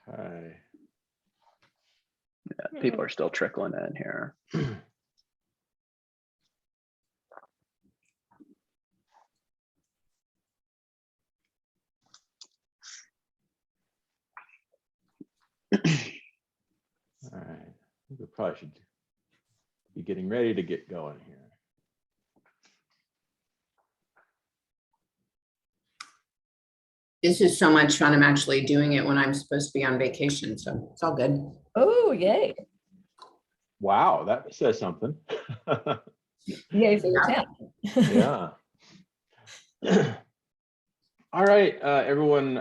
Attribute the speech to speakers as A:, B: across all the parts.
A: Okay.
B: Yeah, people are still trickling in here.
A: All right. I think we probably should be getting ready to get going here.
C: This is so much fun. I'm actually doing it when I'm supposed to be on vacation, so it's all good.
D: Oh, yay.
A: Wow, that says something.
D: Yay for your town.
A: Yeah. All right, everyone,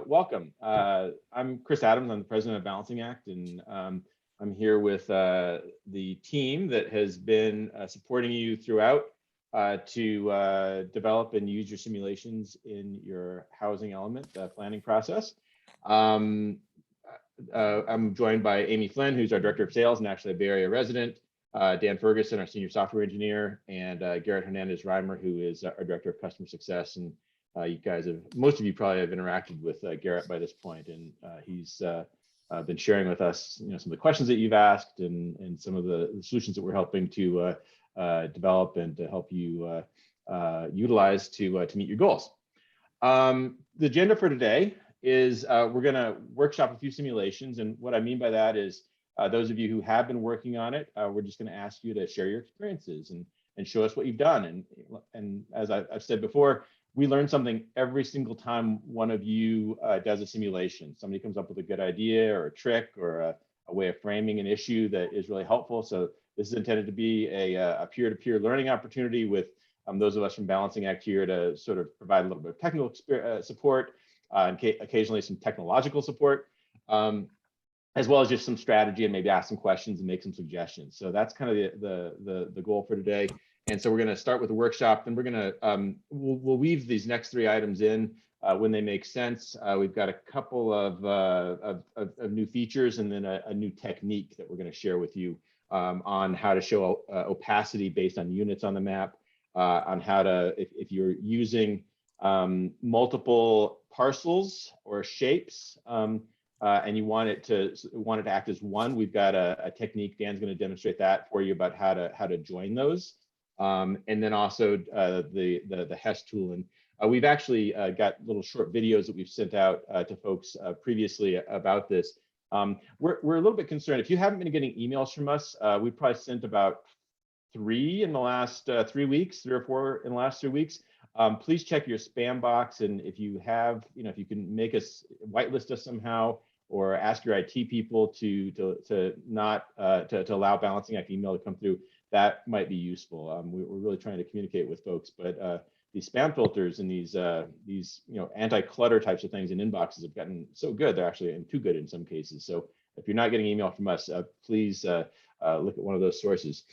A: welcome. I'm Chris Adams. I'm the president of Balancing Act, and I'm here with the team that has been supporting you throughout to develop and use your simulations in your housing element planning process. I'm joined by Amy Flynn, who's our director of sales and actually a Bay Area resident, Dan Ferguson, our senior software engineer, and Garrett Hernandez-Reimer, who is our director of customer success. And you guys have, most of you probably have interacted with Garrett by this point, and he's been sharing with us, some of the questions that you've asked and some of the solutions that we're helping to develop and to help you utilize to meet your goals. The agenda for today is we're going to workshop a few simulations, and what I mean by that is those of you who have been working on it, we're just going to ask you to share your experiences and show us what you've done. And as I've said before, we learn something every single time one of you does a simulation. Somebody comes up with a good idea or a trick or a way of framing an issue that is really helpful. So this is intended to be a peer-to-peer learning opportunity with those of us from Balancing Act here to sort of provide a little bit of technical support and occasionally some technological support, as well as just some strategy and maybe ask some questions and make some suggestions. So that's kind of the goal for today. And so we're going to start with the workshop, and we're going to we'll weave these next three items in when they make sense. We've got a couple of new features and then a new technique that we're going to share with you on how to show opacity based on units on the map, on how to, if you're using multiple parcels or shapes and you want it to act as one, we've got a technique. Dan's going to demonstrate that for you about how to join those. And then also the HES tool. And we've actually got little short videos that we've sent out to folks previously about this. We're a little bit concerned. If you haven't been getting emails from us, we've probably sent about 3 in the last 3 weeks, 3 or 4 in the last 3 weeks. Please check your spam box. And if you have, if you can make us whitelist us somehow, or ask your IT people to not to allow Balancing Act email to come through, that might be useful. We're really trying to communicate with folks, but these spam filters and these anti-clutter types of things in inboxes have gotten so good, they're actually too good in some cases. So if you're not getting email from us, please look at one of those sources.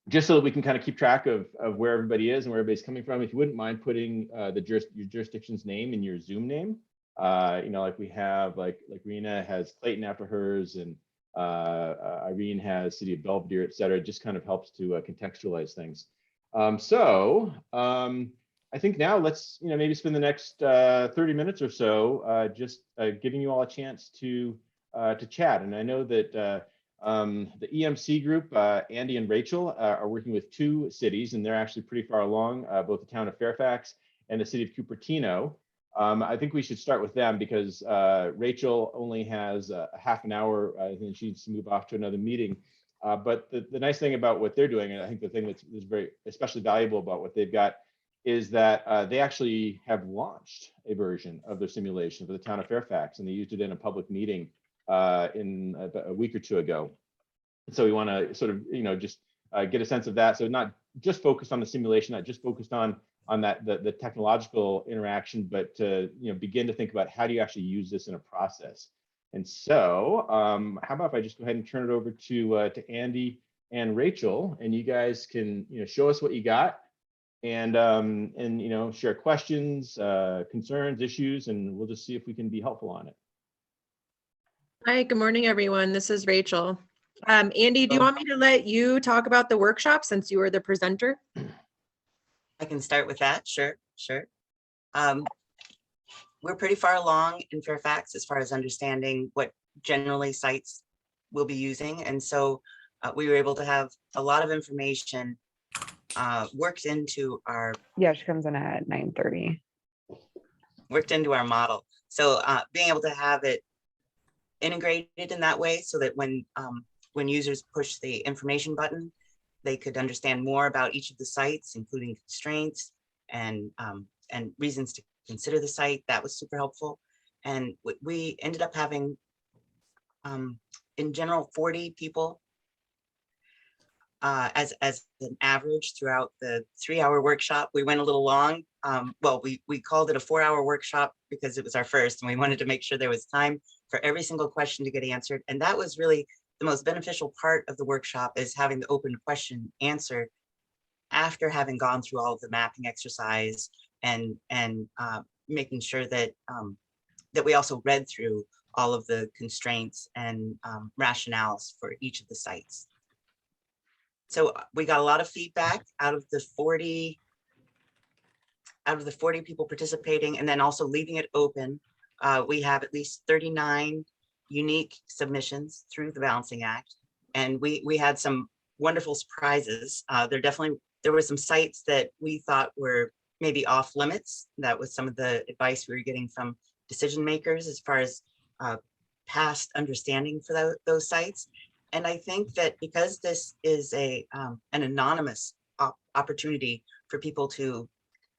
A: Just so that we can kind of keep track of where everybody is and where everybody's coming from, if you wouldn't mind putting your jurisdiction's name in your Zoom name. Like we have, like Rena has Clayton after hers, and Irene has City of Belvedere, et cetera. It just kind of helps to contextualize things. I think now let's maybe spend the next 30 minutes or so just giving you all a chance to chat. And I know that the EMC group, Andy and Rachel, are working with 2 cities, and they're actually pretty far along, both the town of Fairfax and the city of Cupertino. I think we should start with them because Rachel only has a half an hour, and then she needs to move off to another meeting. But the nice thing about what they're doing, and I think the thing that's very especially valuable about what they've got, is that they actually have launched a version of their simulation for the town of Fairfax, and they used it in a public meeting in about a week or 2 ago. And so we want to sort of just get a sense of that. So not just focused on the simulation, not just focused on that the technological interaction, but to begin to think about how do you actually use this in a process. And so how about if I just go ahead and turn it over to Andy and Rachel, and you guys can show us what you got, and share questions, concerns, issues, and we'll just see if we can be helpful on it.
E: Hi, good morning, everyone. This is Rachel. Andy, do you want me to let you talk about the workshop since you were the presenter?
F: I can start with that. Sure. we're pretty far along in Fairfax as far as understanding what generally sites will be using. And so we were able to have a lot of information worked into our
G: Yeah, she comes in at 9:30.
F: model. So being able to have it integrated in that way so that when users push the information button, they could understand more about each of the sites, including constraints and reasons to consider the site. That was super helpful. And we ended up having, in general, 40 people as an average throughout the 3-hour workshop. We went a little long. Well, we called it a 4-hour workshop because it was our first, and we wanted to make sure there was time for every single question to get answered. And that was really the most beneficial part of the workshop, is having the open question answered after having gone through all of the mapping exercise and making sure that that we also read through all of the constraints and rationales for each of the sites. So we got a lot of feedback out of the 40 people participating, and then also leaving it open. We have at least 39 unique submissions through the Balancing Act, and we had some wonderful surprises. There were some sites that we thought were maybe off limits. That was some of the advice we were getting from decision makers as far as past understanding for those sites. And I think that because this is an anonymous opportunity for people to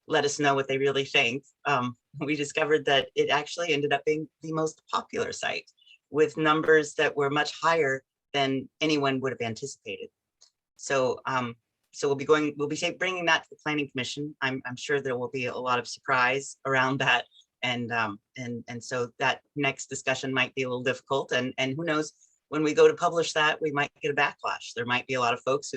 F: let us know what they really think, we discovered that it actually ended up being the most popular site, with numbers that were much higher than anyone would have anticipated. So we'll be bringing that to the Planning Commission. I'm sure there will be a lot of surprise around that, and so that next discussion might be a little difficult. And who knows, when we go to publish that, we might get a backlash. There might be a lot of folks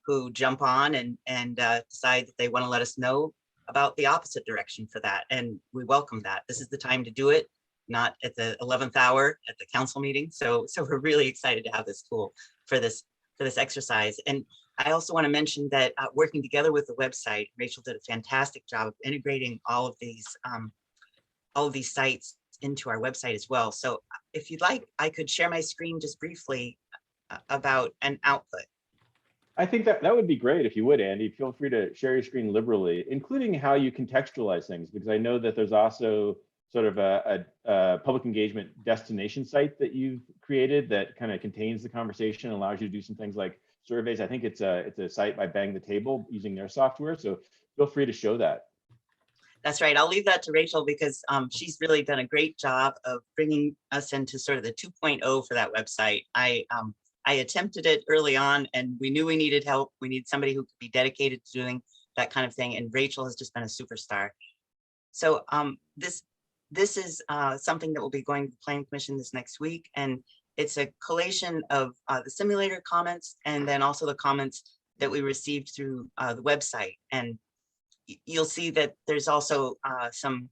F: who jump on and decide that they want to let us know about the opposite direction for that, and we welcome that. This is the time to do it, not at the 11th hour at the council meeting. So we're really excited to have this tool for this exercise. And I also want to mention that working together with the website, Rachel did a fantastic job of integrating all of these sites into our website as well. So if you'd like, I could share my screen just briefly about an output.
A: I think that would be great if you would, Andy. Feel free to share your screen liberally, including how you contextualize things, because I know that there's also sort of a public engagement destination site that you've created that kind of contains the conversation and allows you to do some things like surveys. I think it's a site by Bang the Table using their software. So feel free to show that.
F: That's right. I'll leave that to Rachel because she's really done a great job of bringing us into sort of the 2.0 for that website. I attempted it early on, and we knew we needed help. We need somebody who could be dedicated to doing that kind of thing. And Rachel has just been a superstar. So this is something that will be going to the Planning Commission this next week. And it's a collation of the simulator comments, and then also the comments that we received through the website. And you'll see that there's also some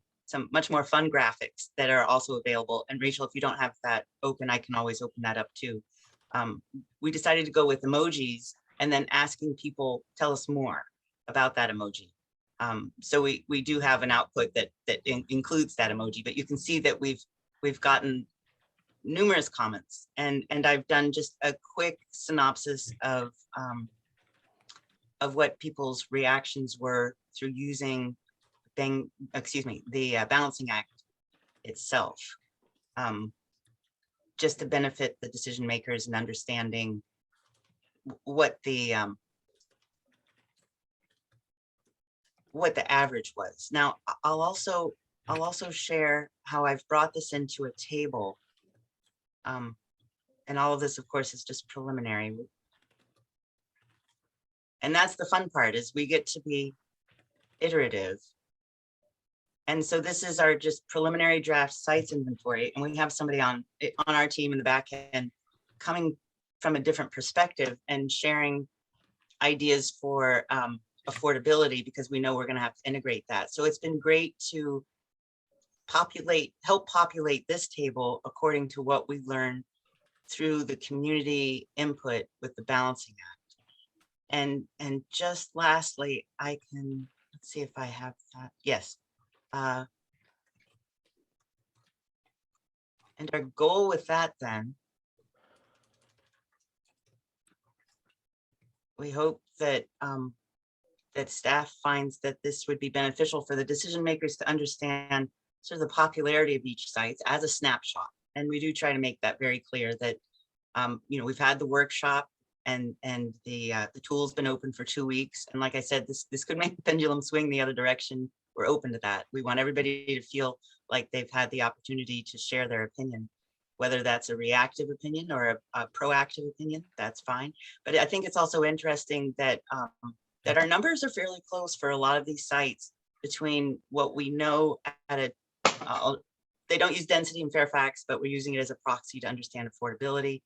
F: much more fun graphics that are also available. And Rachel, if you don't have that open, I can always open that up too. We decided to go with emojis and then asking people tell us more about that emoji. So we do have an output that includes that emoji, but you can see that we've gotten numerous comments, and I've done just a quick synopsis of what people's reactions were through using the Balancing Act itself. Just to benefit the decision makers in understanding what the average was. Now, I'll also share how I've brought this into a table. And all of this, of course, is just preliminary. And that's the fun part, is we get to be iterative. And so this is our just preliminary draft sites inventory. And we have somebody on our team in the back end coming from a different perspective and sharing ideas for affordability, because we know we're going to have to integrate that. So it's been great to help populate this table according to what we learned through the community input with the Balancing Act. And just lastly, let's see if I have that. Yes. And our goal with that then, we hope that that staff finds that this would be beneficial for the decision makers to understand sort of the popularity of each site as a snapshot. And we do try to make that very clear that we've had the workshop and the tool's been open for 2 weeks. And like I said, this could make the pendulum swing the other direction. We're open to that. We want everybody to feel like they've had the opportunity to share their opinion, whether that's a reactive opinion or a proactive opinion, that's fine. But I think it's also interesting that that our numbers are fairly close for a lot of these sites between what we know at a, they don't use density in Fairfax, but we're using it as a proxy to understand affordability,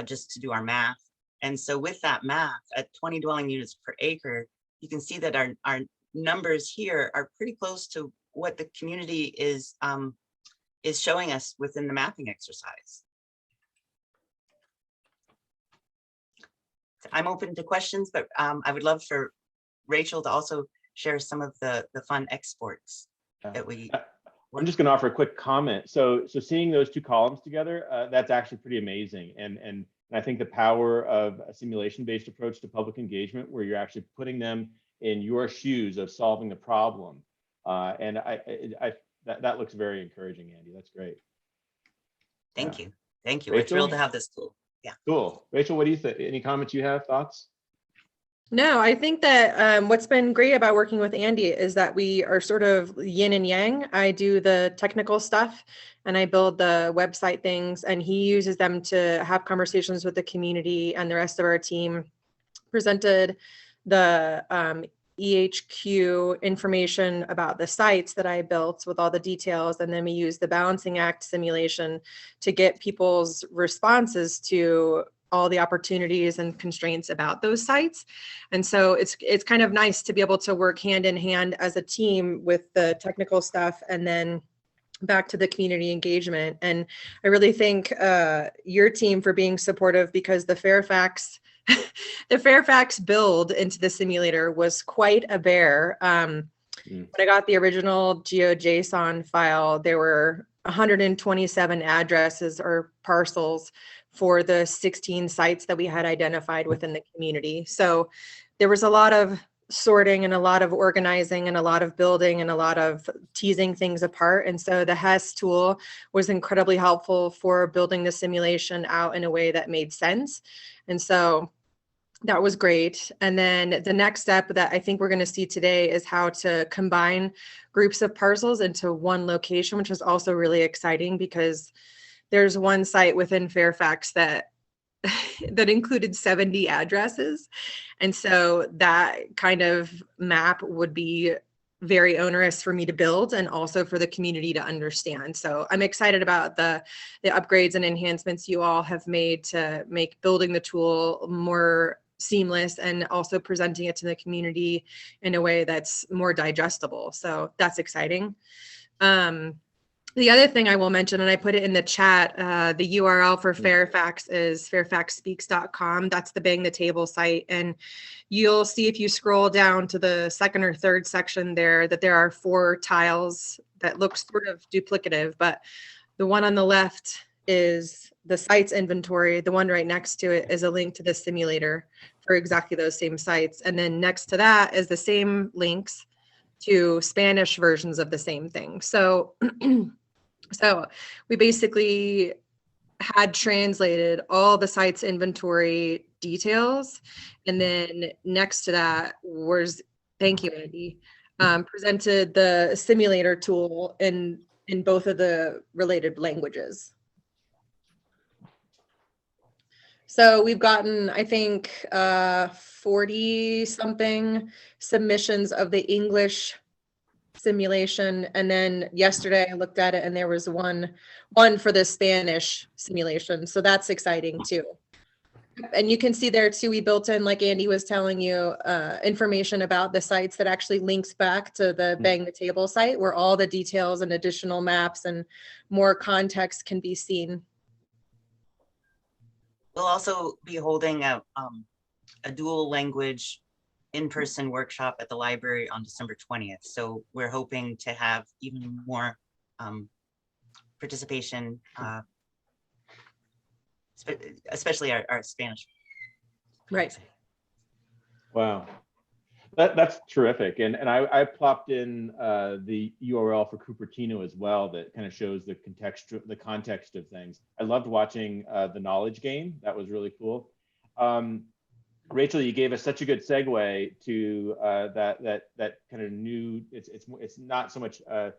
F: just to do our math. And so with that math at 20 dwelling units per acre, you can see that our numbers here are pretty close to what the community is showing us within the mapping exercise. I'm open to questions, but I would love for Rachel to also share some of the fun exports that we.
A: I'm just going to offer a quick comment. So seeing those two columns together, that's actually pretty amazing. And I think the power of a simulation-based approach to public engagement, where you're actually putting them in your shoes of solving the problem. And that looks very encouraging, Andy. That's great.
F: Thank you. Thank you.
A: Rachel?
F: We're thrilled to have this tool. Yeah.
A: Cool. Rachel, what do you think? Any comments you have, thoughts?
E: No, I think that what's been great about working with Andy is that we are sort of yin and yang. I do the technical stuff and I build the website things, and he uses them to have conversations with the community, and the rest of our team presented the EHQ information about the sites that I built with all the details. And then we use the balancing act simulation to get people's responses to all the opportunities and constraints about those sites. And so it's kind of nice to be able to work hand in hand as a team with the technical stuff and then back to the community engagement. And I really thank your team for being supportive, because the Fairfax build into the simulator was quite a bear. When I got the original GeoJSON file, there were 127 addresses or parcels for the 16 sites that we had identified within the community. So there was a lot of sorting and a lot of organizing and a lot of building and a lot of teasing things apart. And so the HES tool was incredibly helpful for building the simulation out in a way that made sense. And so that was great. And then the next step that I think we're going to see today is how to combine groups of parcels into one location, which is also really exciting, because there's one site within Fairfax that included 70 addresses. And so that kind of map would be very onerous for me to build, and also for the community to understand. So I'm excited about the upgrades and enhancements you all have made to make building the tool more seamless, and also presenting it to the community in a way that's more digestible. So that's exciting. The other thing I will mention, and I put it in the chat, the URL for Fairfax is fairfaxspeaks.com. That's the Bang the Table site. And you'll see, if you scroll down to the second or third section there, that there are 4 tiles that look sort of duplicative, but the one on the left is the site's inventory. The one right next to it is a link to the simulator for exactly those same sites. And then next to that is the same links to Spanish versions of the same thing. So so we basically had translated all the site's inventory details. And then next to that was, thank you, Andy, presented the simulator tool in both of the related languages. So we've gotten, I think, 40 something submissions of the English simulation. And then yesterday I looked at it and there was one for the Spanish simulation. So that's exciting too. And you can see there too, we built in, like Andy was telling you, information about the sites that actually links back to the Bang the Table site, where all the details and additional maps and more context can be seen.
F: We'll also be holding a dual language in-person workshop at the library on December 20th. So we're hoping to have even more participation, especially our Spanish.
E: Right.
A: Wow. That's terrific. And I plopped in the URL for Cupertino as well that kind of shows the context of things. I loved watching the knowledge game. That was really cool. Rachel, you gave us such a good segue to that kind of new. It's not so much a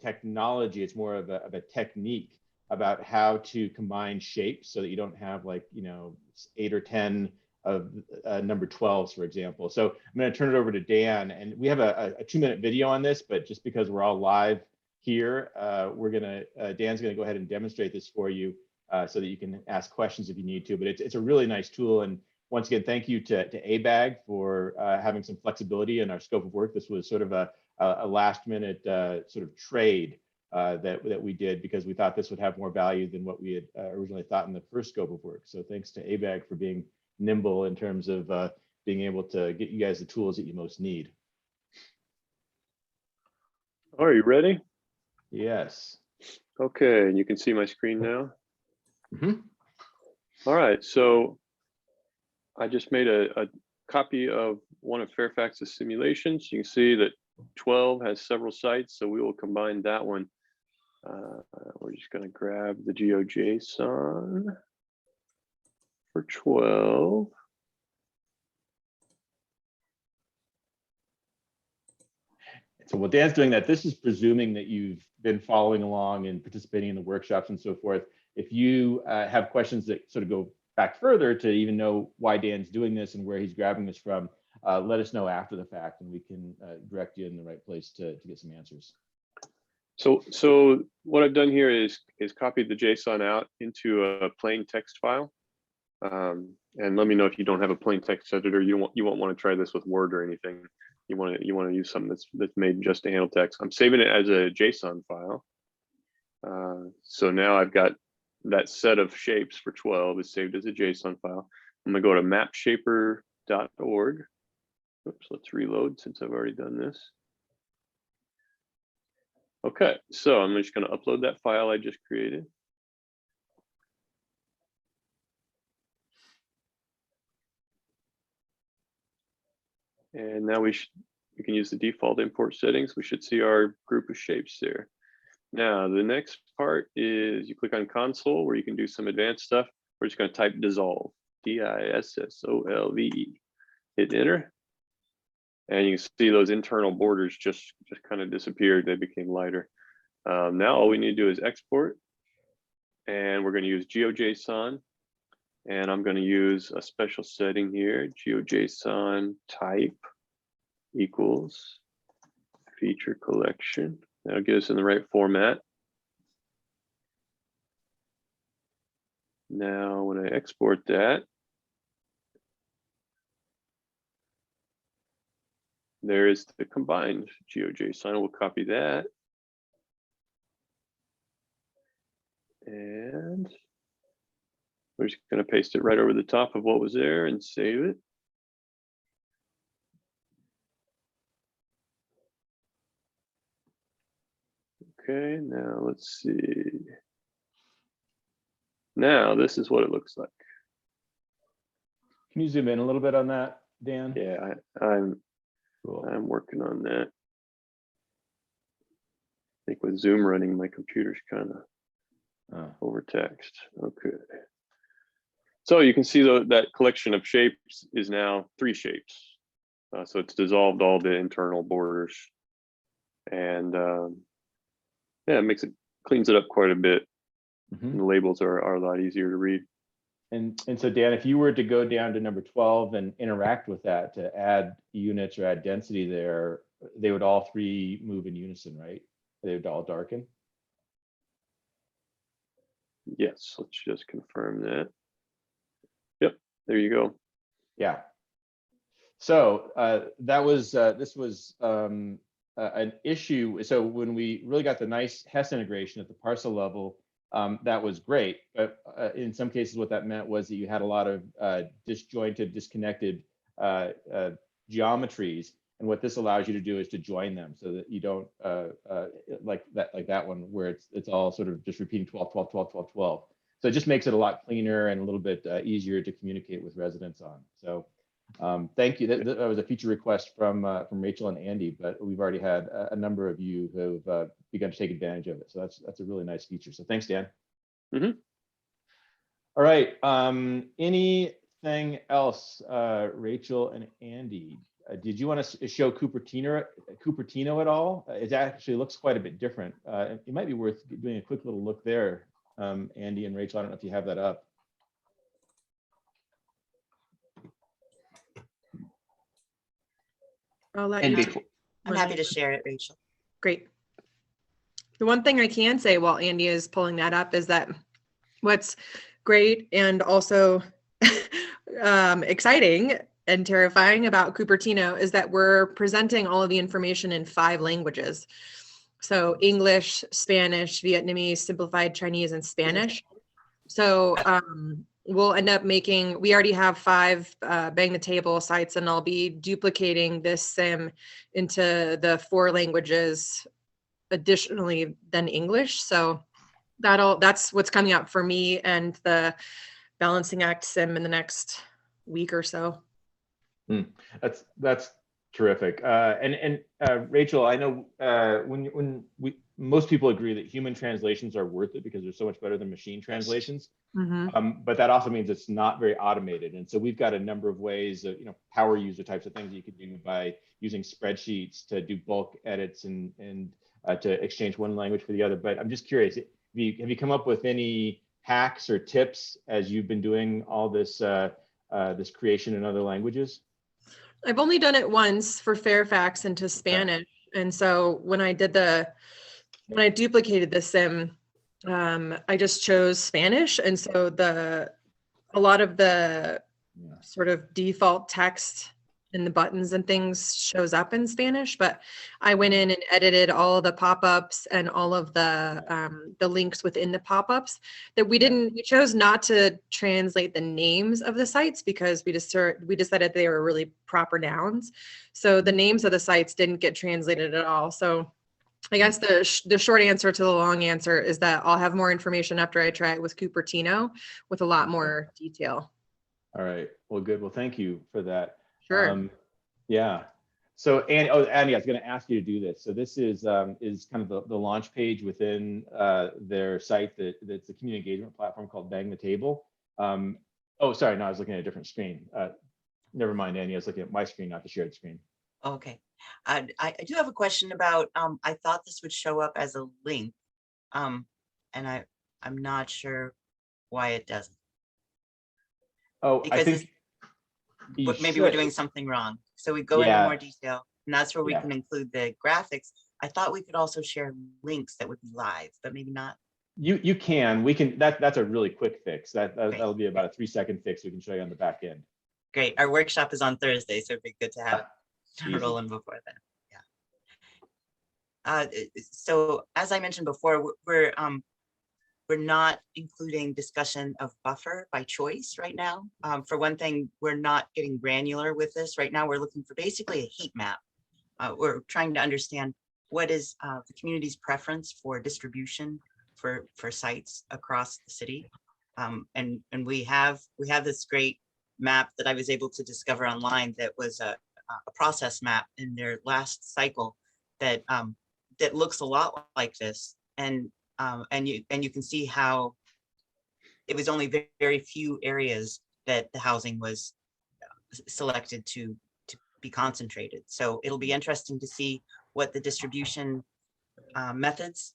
A: technology. It's more of a technique about how to combine shapes so that you don't have, like, 8 or 10 of number 12s, for example. So I'm going to turn it over to Dan, and we have a 2-minute video on this, but just because we're all live here, Dan's going to go ahead and demonstrate this for you so that you can ask questions if you need to. But it's a really nice tool. And once again, thank you to ABAG for having some flexibility in our scope of work. This was sort of a last minute sort of trade that we did, because we thought this would have more value than what we had originally thought in the first scope of work. So thanks to ABAG for being nimble in terms of being able to get you guys the tools that you most need.
H: Are you ready?
A: Yes.
H: Okay, you can see my screen now.
A: Mm-hmm.
H: All right, so I just made a copy of one of Fairfax's simulations. You can see that 12 has several sites, so we will combine that one. We're just going to grab the GeoJSON for 12.
A: So while Dan's doing that, this is presuming that you've been following along and participating in the workshops and so forth. If you have questions that sort of go back further to even know why Dan's doing this and where he's grabbing this from, let us know after the fact, and we can direct you in the right place to get some answers.
H: So what I've done here is copied the JSON out into a plain text file. And let me know if you don't have a plain text editor. You won't want to try this with Word or anything. You want to use something that's made just to handle text. I'm saving it as a JSON file. So now I've got that set of shapes for 12 is saved as a JSON file. I'm gonna go to mapshaper.org. Oops, let's reload since I've already done this. Okay, so I'm just gonna upload that file I just created. And now we can use the default import settings. We should see our group of shapes there. Now, the next part is you click on console where you can do some advanced stuff. We're just going to type dissolve, D-I-S-S-O-L-V-E. Hit enter. And you can see those internal borders just kind of disappeared. They became lighter. Now all we need to do is export. And we're going to use GeoJSON. And I'm going to use a special setting here, GeoJSON type equals feature collection. That'll get us in the right format. Now, when I export that, there is the combined GeoJSON. We'll copy that. And we're just going to paste it right over the top of what was there and save it. Okay, now let's see. Now this is what it looks like.
A: Can you zoom in a little bit on that, Dan?
H: Yeah, I'm
A: Cool.
H: I'm working on that. I think with Zoom running, my computer's kind of overtaxed. Okay. So you can see that collection of shapes is now 3 shapes. So it's dissolved all the internal borders, and yeah, it cleans it up quite a bit. And the labels are a lot easier to read.
A: And so Dan, if you were to go down to number 12 and interact with that to add units or add density there, they would all 3 move in unison, right? They would all darken?
H: Yes, let's just confirm that. Yep, there you go.
A: Yeah. So this was an issue. So when we really got the nice HES integration at the parcel level, that was great. But in some cases, what that meant was that you had a lot of disjointed, disconnected geometries. And what this allows you to do is to join them so that you don't like that one where it's all sort of just repeating 12, 12, 12, 12, 12. So it just makes it a lot cleaner and a little bit easier to communicate with residents on. So thank you. That was a feature request from Rachel and Andy, but we've already had a number of you who have begun to take advantage of it. So that's a really nice feature. So thanks, Dan.
H: Mm-hmm.
A: All right. Anything else, Rachel and Andy? Did you want to show Cupertino at all? It actually looks quite a bit different. It might be worth doing a quick little look there. Andy and Rachel, I don't know if you have that up.
E: I'll let
B: And
E: you.
B: before,
F: I'm happy to share it, Rachel.
E: Great. The one thing I can say while Andy is pulling that up is that what's great and also exciting and terrifying about Cupertino is that we're presenting all of the information in 5 languages. So English, Spanish, Vietnamese, Simplified Chinese, and Spanish. So we'll end up making, we already have 5 Bang the Table sites, and I'll be duplicating this sim into the 4 languages additionally than English. So that's what's coming up for me and the Balancing Act sim in the next week or so.
A: That's terrific. And Rachel, I know most people agree that human translations are worth it because they're so much better than machine translations.
E: Mm-hmm.
A: But that also means it's not very automated. And so we've got a number of ways of, power user types of things you could do by using spreadsheets to do bulk edits and to exchange one language for the other. But I'm just curious, have you come up with any hacks or tips as you've been doing all this this creation in other languages?
E: I've only done it once for Fairfax into Spanish. And so when I duplicated the sim, I just chose Spanish. And so a lot of the sort of default text and the buttons and things shows up in Spanish, but I went in and edited all of the pop-ups and all of the links within the pop-ups that we chose not to translate the names of the sites because we decided they were really proper nouns. So the names of the sites didn't get translated at all. So I guess the short answer to the long answer is that I'll have more information after I try it with Cupertino with a lot more detail.
A: All right. Well, good. Well, thank you for that.
E: Sure.
A: Yeah. So, Andy, I was going to ask you to do this. So this is kind of the launch page within their site that's a community engagement platform called Bang the Table. Oh, sorry. No, I was looking at a different screen. Never mind, Andy. I was looking at my screen, not the shared screen.
F: Okay. I do have a question about, I thought this would show up as a link, and I'm not sure why it doesn't.
A: Oh,
F: because
A: I think
F: but maybe we're doing something wrong. So we go into more detail, and that's where we can include the graphics. I thought we could also share links that would be live, but maybe not.
A: You can. We can. That's a really quick fix. That'll be about a 3-second fix we can show you on the back end.
F: Great. Our workshop is on Thursday, so it'd be good to have it rolling before then. Yeah. So as I mentioned before, we're not including discussion of buffer by choice right now. For one thing, we're not getting granular with this. Right now, we're looking for basically a heat map. We're trying to understand what is the community's preference for distribution for sites across the city. And we have this great map that I was able to discover online that was a process map in their last cycle that that looks a lot like this. And you can see how it was only very few areas that the housing was selected to be concentrated. So it'll be interesting to see what the distribution methods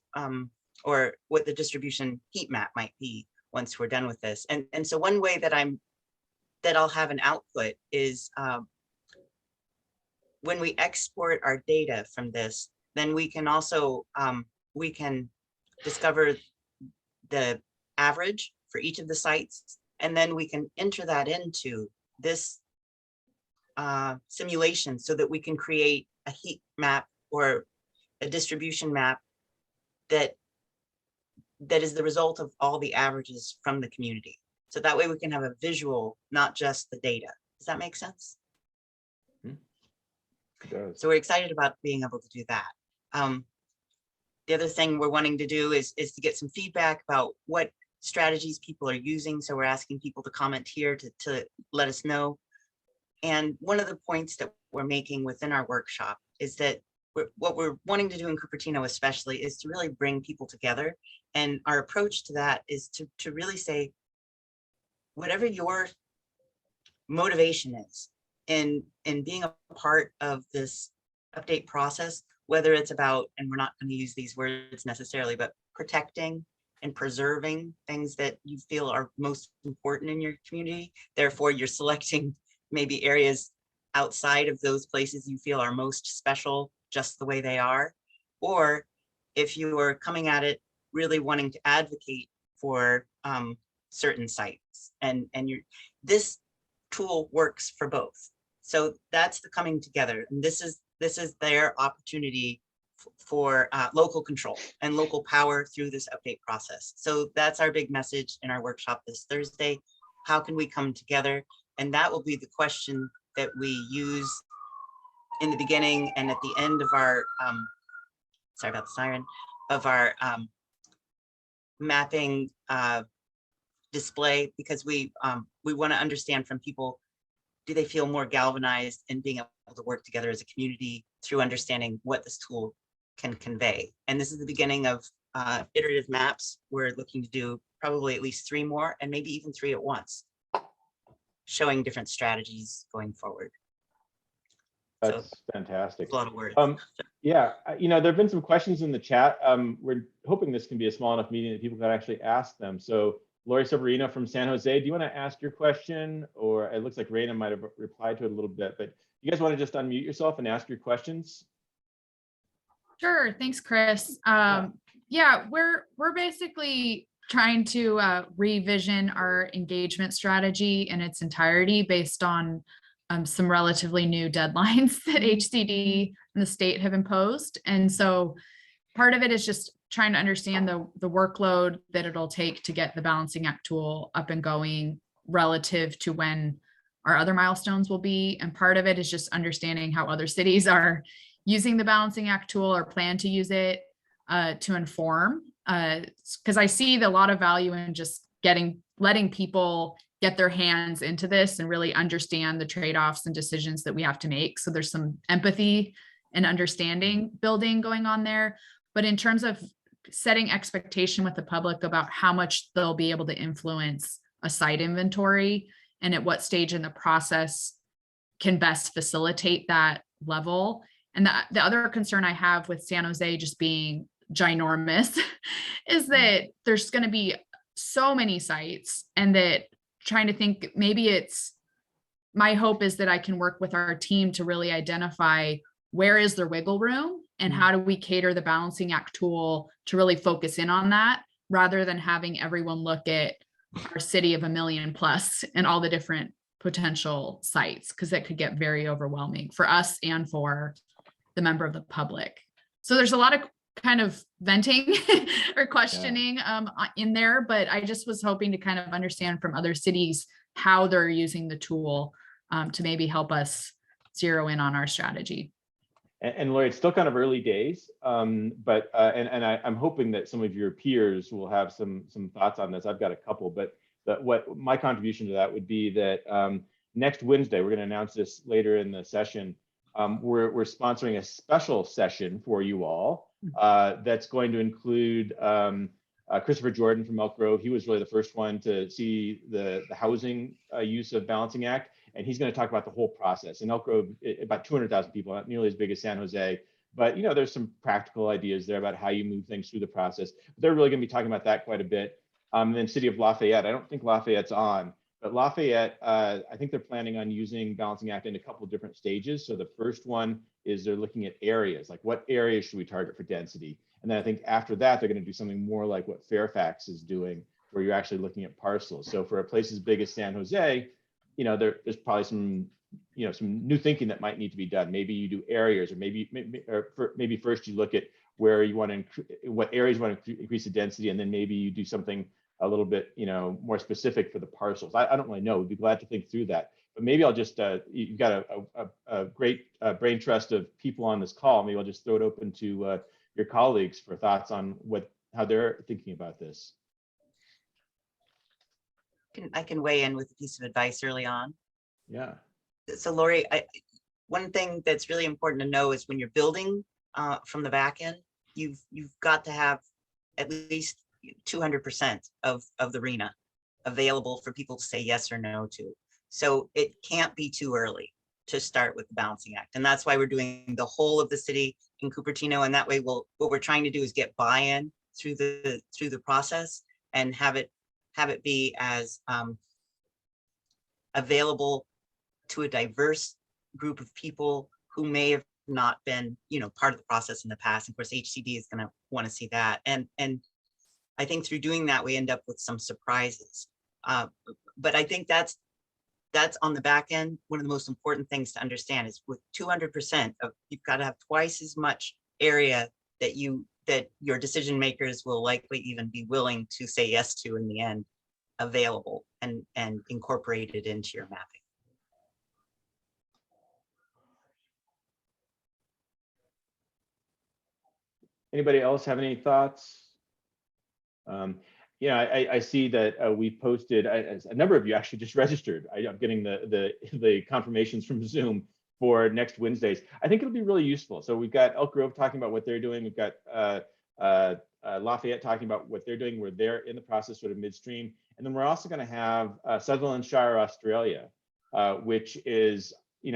F: or what the distribution heat map might be once we're done with this. And so one way that I'll have an output is when we export our data from this, then we can also we can discover the average for each of the sites, and then we can enter that into this simulation so that we can create a heat map or a distribution map that is the result of all the averages from the community. So that way we can have a visual, not just the data. Does that make sense?
A: It does.
F: So we're excited about being able to do that. The other thing we're wanting to do is to get some feedback about what strategies people are using. So we're asking people to comment here to let us know. And one of the points that we're making within our workshop is that what we're wanting to do in Cupertino especially is to really bring people together. And our approach to that is to really say, whatever your motivation is in being a part of this update process, whether it's about, and we're not going to use these words necessarily, but protecting and preserving things that you feel are most important in your community. Therefore, you're selecting maybe areas outside of those places you feel are most special, just the way they are. Or if you are coming at it really wanting to advocate for certain sites, and this tool works for both. So that's the coming together, and this is their opportunity for local control and local power through this update process. So that's our big message in our workshop this Thursday. How can we come together? And that will be the question that we use in the beginning and at the end of our, sorry about the siren, of our mapping display, because we want to understand from people, do they feel more galvanized in being able to work together as a community through understanding what this tool can convey. And this is the beginning of iterative maps. We're looking to do probably at least 3 more, and maybe even 3 at once, showing different strategies going forward.
A: That's fantastic.
F: A lot of words.
A: Yeah, there have been some questions in the chat. We're hoping this can be a small enough meeting that people can actually ask them. So Lori Severino from San Jose, do you want to ask your question? Or it looks like Raina might have replied to it a little bit, but you guys want to just unmute yourself and ask your questions?
I: Sure, thanks, Chris. Yeah, we're basically trying to revision our engagement strategy in its entirety based on some relatively new deadlines that HCD and the state have imposed. And so part of it is just trying to understand the workload that it'll take to get the Balancing Act tool up and going relative to when our other milestones will be. And part of it is just understanding how other cities are using the Balancing Act tool or plan to use it to inform. Because I see a lot of value in just letting people get their hands into this and really understand the trade-offs and decisions that we have to make. So there's some empathy and understanding building going on there. But in terms of setting expectation with the public about how much they'll be able to influence a site inventory and at what stage in the process can best facilitate that level. And the other concern I have with San Jose just being ginormous is that there's going to be so many sites, and that trying to think, maybe my hope is that I can work with our team to really identify where is the wiggle room and how do we cater the Balancing Act tool to really focus in on that, rather than having everyone look at our city of 1 million plus and all the different potential sites, because that could get very overwhelming for us and for the member of the public. So there's a lot of kind of venting or questioning in there, but I just was hoping to kind of understand from other cities how they're using the tool to maybe help us zero in on our strategy.
A: And Lori, it's still kind of early days, but I'm hoping that some of your peers will have some thoughts on this. I've got a couple, but what my contribution to that would be that next Wednesday, we're going to announce this later in the session. We're sponsoring a special session for you all that's going to include Christopher Jordan from Elk Grove. He was really the first one to see the housing use of Balancing Act, and he's going to talk about the whole process. In Elk Grove, about 200,000 people, not nearly as big as San Jose, but there's some practical ideas there about how you move things through the process. But they're really going to be talking about that quite a bit. And then City of Lafayette, I don't think Lafayette's on, but Lafayette, I think they're planning on using Balancing Act in a couple of different stages. So the first one is they're looking at areas, like what areas should we target for density? And then I think after that, they're going to do something more like what Fairfax is doing, where you're actually looking at parcels. So for a place as big as San Jose, there's probably some new thinking that might need to be done. Maybe you do areas, or maybe first you look at where you want to, what areas you want to increase the density, and then maybe you do something a little bit more specific for the parcels. I don't really know. We'd be glad to think through that. but maybe I'll just, you've got a great brain trust of people on this call. Maybe I'll just throw it open to your colleagues for thoughts on how they're thinking about this.
F: I can weigh in with a piece of advice early on.
A: Yeah.
F: So Lori, one thing that's really important to know is when you're building from the back end, you've got to have at least 200% of the RENA available for people to say yes or no to. So it can't be too early to start with the balancing act. And that's why we're doing the whole of the city in Cupertino. And that way what we're trying to do is get buy-in through the process and have it be as available to a diverse group of people who may have not been, part of the process in the past. Of course, HCD is going to want to see that. And I think through doing that, we end up with some surprises. But I think that's on the back end. One of the most important things to understand is with 200% you've got to have twice as much area that your decision makers will likely even be willing to say yes to in the end available and incorporated into your mapping.
A: Anybody else have any thoughts? I see that we posted, a number of you actually just registered. I'm getting the confirmations from Zoom for next Wednesdays. I think it'll be really useful. So we've got Elk Grove talking about what they're doing. We've got Lafayette talking about what they're doing, where they're in the process sort of midstream. And then we're also going to have Sutherland Shire, Australia, which is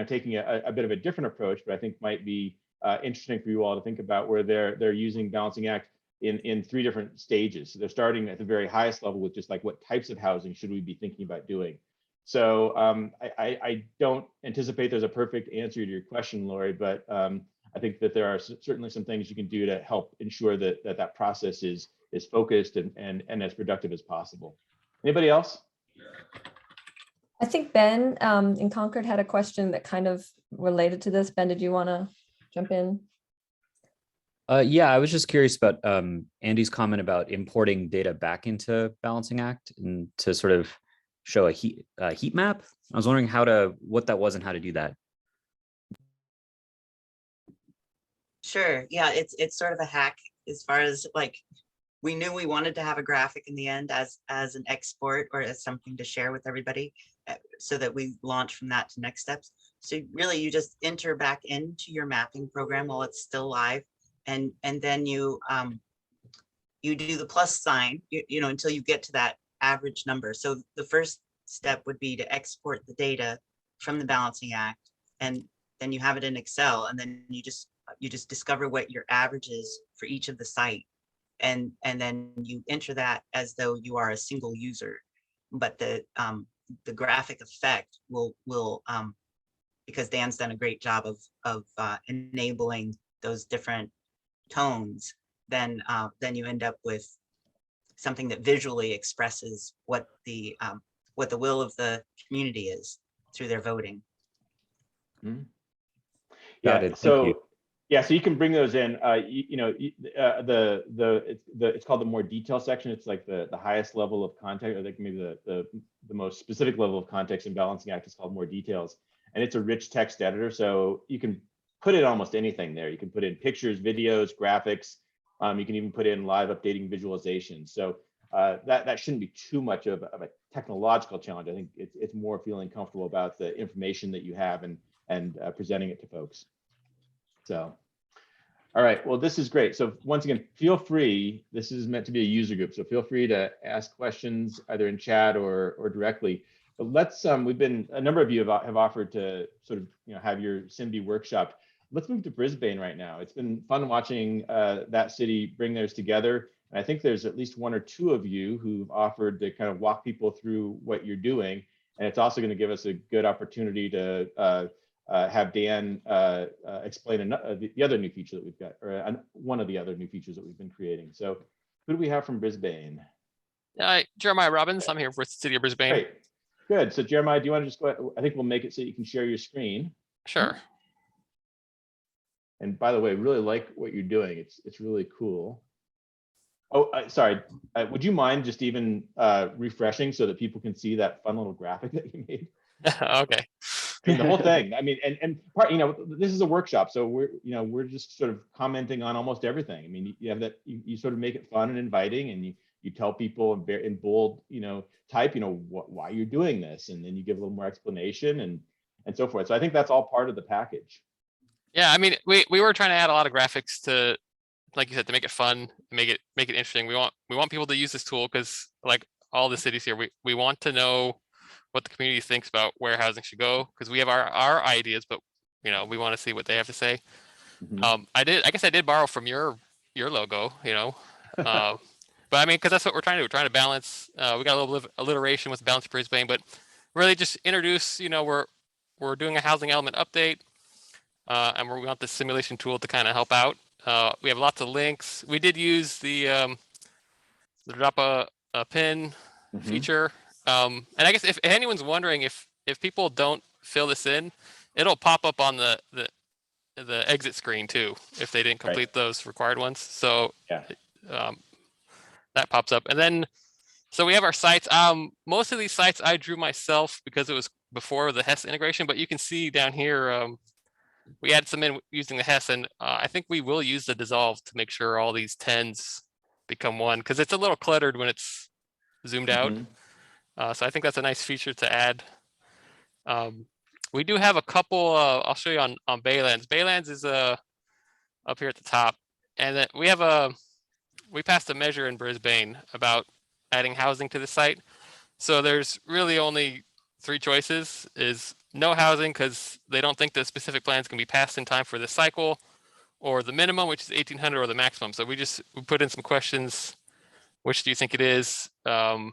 A: taking a bit of a different approach, but I think might be interesting for you all to think about, where they're using balancing act in 3 different stages. So they're starting at the very highest level with just like what types of housing should we be thinking about doing. So I don't anticipate there's a perfect answer to your question, Lori, but I think that there are certainly some things you can do to help ensure that process is focused and as productive as possible. Anybody else?
D: I think Ben in Concord had a question that kind of related to this. Ben, did you want to jump in?
J: Yeah, I was just curious about Andy's comment about importing data back into Balancing Act and to sort of show a heat map. I was wondering what that was and how to do that.
F: Sure. Yeah, it's sort of a hack as far as like, we knew we wanted to have a graphic in the end as an export or as something to share with everybody, so that we launch from that to next steps. So really you just enter back into your mapping program while it's still live. And then you do the plus sign, until you get to that average number. So the first step would be to export the data from the Balancing Act, and then you have it in Excel, and then you just discover what your average is for each of the site, and then you enter that as though you are a single user. But the graphic effect will because Dan's done a great job of enabling those different tones, then you end up with something that visually expresses what the will of the community is through their voting.
A: Mm-hmm.
J: Got it. Thank you.
A: Yeah, so you can bring those in. It's called the more detail section. It's like the highest level of context, or like maybe the most specific level of context in Balancing Act is called more details, and it's a rich text editor. So you can put in almost anything there. You can put in pictures, videos, graphics. You can even put in live updating visualizations. So that shouldn't be too much of a technological challenge. I think it's more feeling comfortable about the information that you have and presenting it to folks. So, all right, well, this is great. So once again, feel free, this is meant to be a user group, so feel free to ask questions either in chat or directly. But let's, a number of you have offered to sort of, have your SIMD workshop. Let's move to Brisbane right now. It's been fun watching that city bring theirs together. And I think there's at least 1 or 2 of you who've offered to kind of walk people through what you're doing. And it's also going to give us a good opportunity to have Dan explain the other new feature that we've got, or one of the other new features that we've been creating. So who do we have from Brisbane?
K: Jeremiah Robbins. I'm here with the City of Brisbane.
A: Great. Good. So Jeremiah, do you want to just go ahead? I think we'll make it so you can share your screen.
K: Sure.
A: And by the way, really like what you're doing. It's really cool. Oh, sorry. Would you mind just even refreshing so that people can see that fun little graphic that you made?
K: Okay.
A: I mean, the whole thing. I mean, and part, this is a workshop, so we're just sort of commenting on almost everything. I mean, you have that, you sort of make it fun and inviting, and you tell people in bold, type, why you're doing this, and then you give a little more explanation and so forth. So I think that's all part of the package.
K: Yeah, I mean, we were trying to add a lot of graphics to, like you said, to make it fun, make it interesting. We want people to use this tool because, like all the cities here, we want to know what the community thinks about where housing should go, because we have our ideas, but we want to see what they have to say.
A: Mhm.
K: I guess I did borrow from your logo, but I mean, because that's what we're trying to do. We're trying to balance. We got a little bit of alliteration with Balance Brisbane, but really just introduce. We're doing a housing element update, and we want the simulation tool to kind of help out. We have lots of links. We did use the drop a pin
A: Mhm.
K: feature. And I guess if anyone's wondering, if people don't fill this in, it'll pop up on the exit screen too, if they didn't complete those required ones. So
A: Yeah.
K: that pops up. And then, so we have our sites. Most of these sites I drew myself because it was before the Hess integration, but you can see down here, we added some in using the Hess, and I think we will use the dissolve to make sure all these 10s become one, because it's a little cluttered when it's zoomed out.
A: Mhm.
K: So I think that's a nice feature to add. We do have a couple, I'll show you on Baylands. Baylands is up here at the top. And then we passed a measure in Brisbane about adding housing to the site. So there's really only 3 choices: is no housing because they don't think the specific plans can be passed in time for this cycle, or the minimum, which is 1,800, or the maximum. So we put in some questions. Which do you think it is? And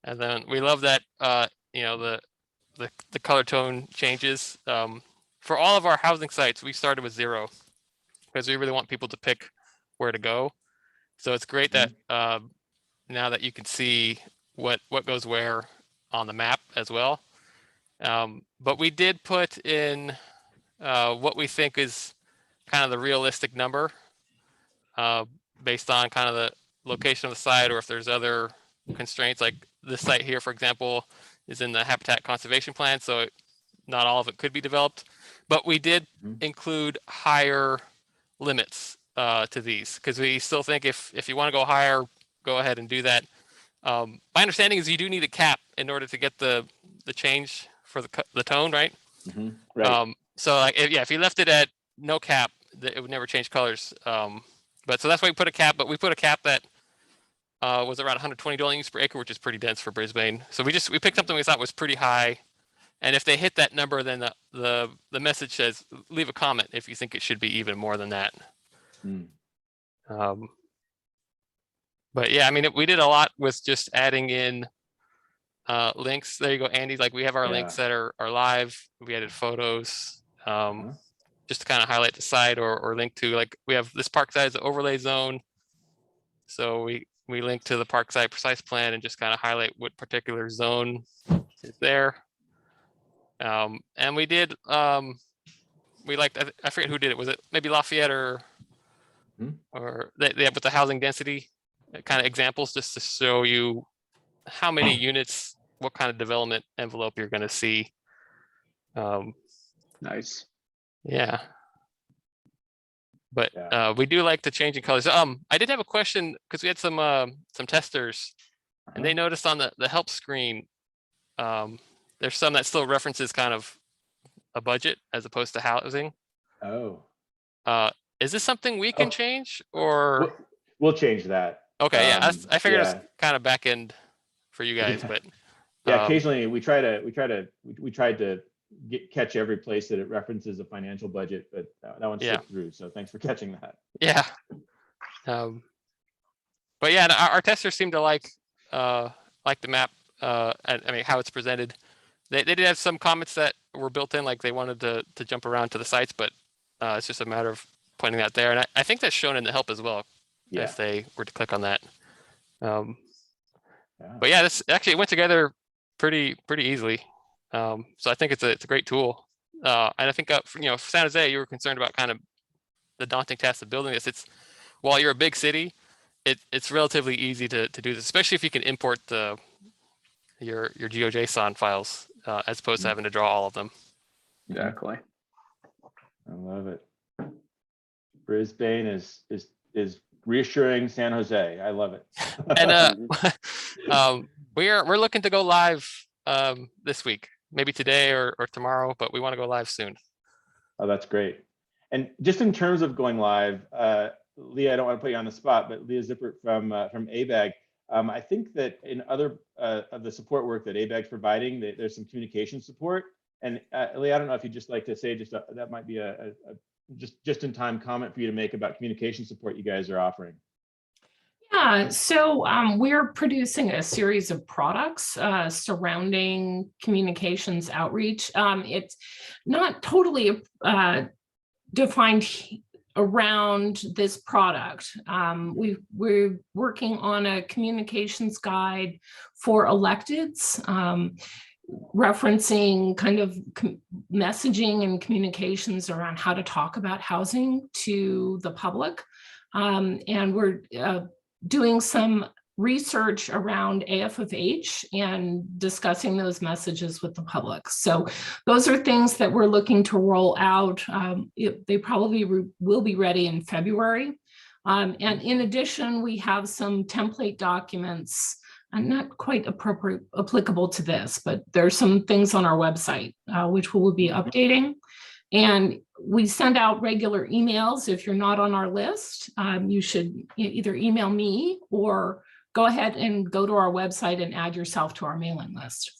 K: then we love that, the color tone changes. For all of our housing sites, we started with 0 because we really want people to pick where to go. So it's great that now that you can see what goes where on the map as well. But we did put in what we think is kind of the realistic number based on kind of the location of the site, or if there's other constraints. Like this site here, for example, is in the habitat conservation plan, so not all of it could be developed, but we did include higher limits to these, because we still think if you want to go higher, go ahead and do that. My understanding is you do need a cap in order to get the change for the tone, right?
A: Mhm. Right.
K: So like if you left it at no cap, it would never change colors. But so that's why we put a cap, but we put a cap that was around 120 dwelling units per acre, which is pretty dense for Brisbane. So we picked something we thought was pretty high. And if they hit that number, then the message says, leave a comment if you think it should be even more than that. But yeah, I mean, we did a lot with just adding in links. There you go, Andy. Like we have our links that are live. We added photos just to kind of highlight the site, or link to, like we have this park site as an overlay zone. So we link to the park site precise plan and just kind of highlight what particular zone is there. And we did, we liked, I forget who did it. Was it maybe Lafayette or they have with the housing density kind of examples, just to show you how many units, what kind of development envelope you're going to see.
B: Nice.
K: Yeah. But we do like the changing colors. I did have a question because we had some testers, and they noticed on the help screen, there's some that still references kind of a budget as opposed to housing.
A: Oh.
K: Is this something we can change, or?
A: We'll change that.
K: Okay, yeah, I figured it's kind of back end for you guys, but
A: occasionally we tried to catch every place that it references a financial budget, but that one slipped through. So thanks for catching that.
K: Yeah. But yeah, our testers seem to like the map. I mean, how it's presented. They did have some comments that were built in, like they wanted to jump around to the sites, but it's just a matter of pointing that there. And I think that's shown in the help as well, if they were to click on that. But yeah, this actually went together pretty easily. So I think it's a great tool. And I think for San Jose, you were concerned about kind of the daunting task of building this. While you're a big city, it's relatively easy to do this, especially if you can import your GeoJSON files as opposed to having to draw all of them.
B: Exactly.
A: I love it. Brisbane is reassuring San Jose. I love it.
K: And we're looking to go live this week, maybe today or tomorrow, but we want to go live soon.
A: Oh, that's great. And just in terms of going live, Leah, I don't want to put you on the spot, but Leah Zippert from ABAG, I think that in other of the support work that ABAG's providing, there's some communication support. And Leah, I don't know if you'd just like to say that might be a just in time comment for you to make about communication support you guys are offering.
L: Yeah, so we're producing a series of products surrounding communications outreach. It's not totally defined around this product. We're working on a communications guide for electeds, referencing kind of messaging and communications around how to talk about housing to the public. And we're doing some research around AFFH and discussing those messages with the public. So those are things that we're looking to roll out. They probably will be ready in February. And in addition, we have some template documents, and not quite applicable to this, but there's some things on our website, which we will be updating. And we send out regular emails. If you're not on our list, you should either email me or go ahead and go to our website and add yourself to our mailing list.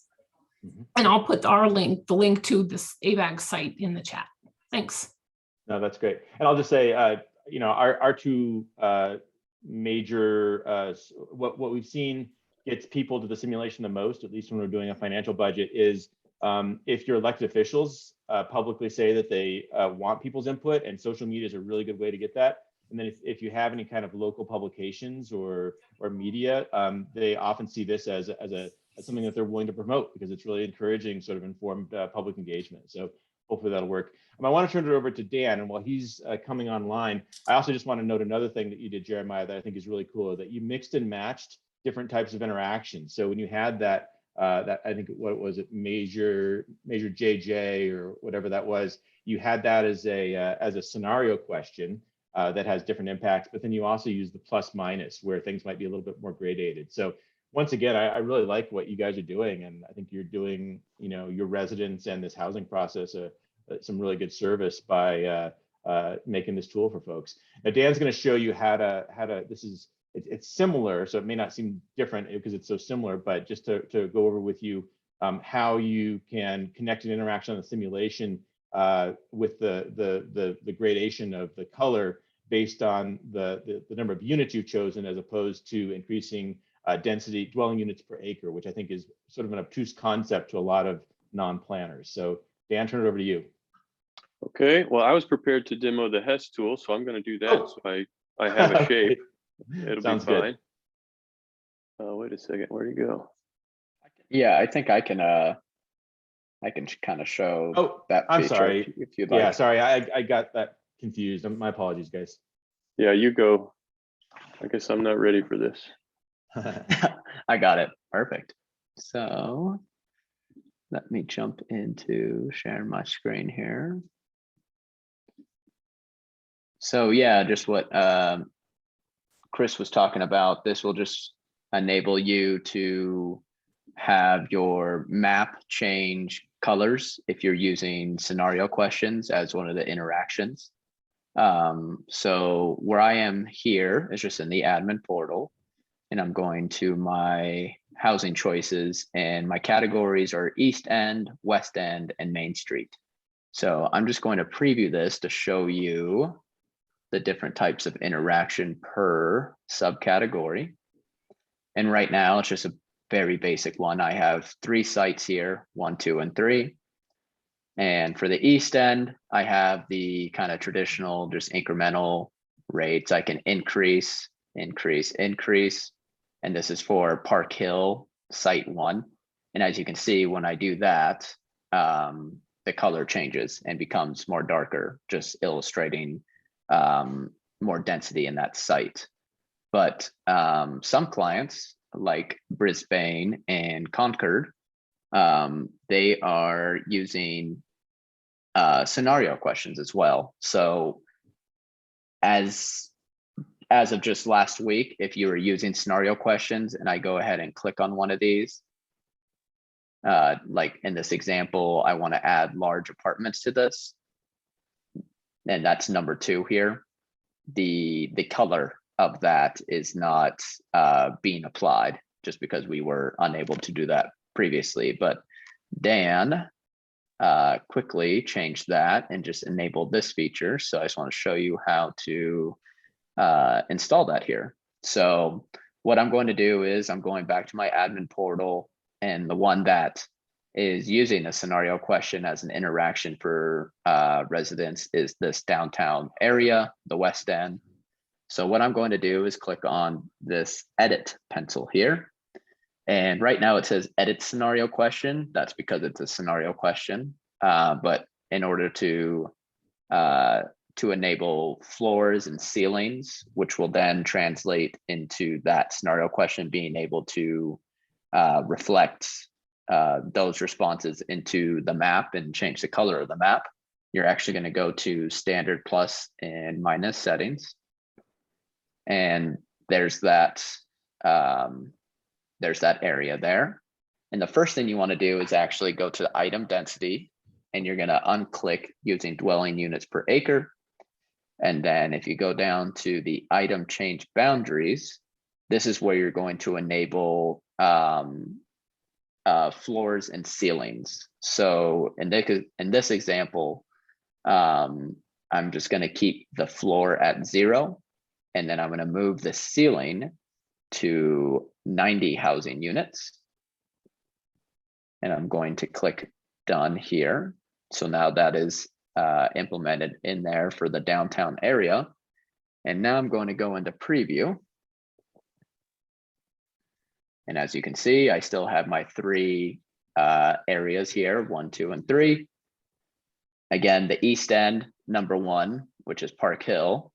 L: And I'll put the link to this ABAG site in the chat. Thanks.
A: No, that's great. And I'll just say, our two major, what we've seen gets people to the simulation the most, at least when we're doing a financial budget, is if your elected officials publicly say that they want people's input, and social media is a really good way to get that. And then if you have any kind of local publications or media, they often see this as something that they're willing to promote, because it's really encouraging sort of informed public engagement. So hopefully that'll work. I want to turn it over to Dan, and while he's coming online, I also just want to note another thing that you did, Jeremiah, that I think is really cool, that you mixed and matched different types of interactions. So when you had that I think, what was it, Major JJ or whatever that was, you had that as a scenario question that has different impacts, but then you also use the plus minus where things might be a little bit more gradated. So once again, I really like what you guys are doing, and I think you're doing, your residents and this housing process some really good service by making this tool for folks. Now Dan's going to show you how to it's similar, so it may not seem different because it's so similar, but just to go over with you how you can connect an interaction on the simulation with the gradation of the color based on the number of units you've chosen, as opposed to increasing density dwelling units per acre, which I think is sort of an obtuse concept to a lot of non-planners. So Dan, turn it over to you.
H: Okay, well, I was prepared to demo the Hess tool, so I'm going to do that. So I have a shape. It'll
A: Sounds
H: be fine.
A: good.
H: Wait a second, where'd he go?
B: Yeah, I think I can kind of show that.
A: I'm
B: feature
A: sorry.
B: if you'd like.
A: Yeah, sorry, I got that confused. My apologies, guys.
H: Yeah, you go. I guess I'm not ready for this.
B: I got it. Perfect. So let me jump into sharing my screen here. So yeah, just what Chris was talking about, this will just enable you to have your map change colors if you're using scenario questions as one of the interactions. So where I am here is just in the admin portal, and I'm going to my housing choices, and my categories are East End, West End, and Main Street. So I'm just going to preview this to show you the different types of interaction per subcategory. And right now it's just a very basic one. I have 3 sites here, 1, 2, and 3. And for the East End, I have the kind of traditional, just incremental rates. I can increase. And this is for Park Hill site 1. And as you can see, when I do that, the color changes and becomes more darker, just illustrating more density in that site. But some clients like Brisbane and Concord they are using scenario questions as well. So as of just last week, if you were using scenario questions and I go ahead and click on one of these, like in this example, I want to add large apartments to this, and that's number 2 here. The color of that is not being applied just because we were unable to do that previously. But Dan quickly changed that and just enabled this feature. So I just want to show you how to install that here. So what I'm going to do is I'm going back to my admin portal, and the one that is using a scenario question as an interaction for residents is this downtown area, the West End. So what I'm going to do is click on this edit pencil here. And right now it says edit scenario question. That's because it's a scenario question. But in order to enable floors and ceilings, which will then translate into that scenario question being able to reflect those responses into the map and change the color of the map, you're actually going to go to standard plus and minus settings. And there's that area there. And the first thing you want to do is actually go to item density, and you're going to unclick using dwelling units per acre. And then if you go down to the item change boundaries, this is where you're going to enable floors and ceilings. So in this example, I'm just going to keep the floor at 0, and then I'm going to move the ceiling to 90 housing units. And I'm going to click done here. So now that is implemented in there for the downtown area. And now I'm going to go into preview. And as you can see, I still have my 3 areas here, 1, 2, and 3. Again, the East End, number 1, which is Park Hill.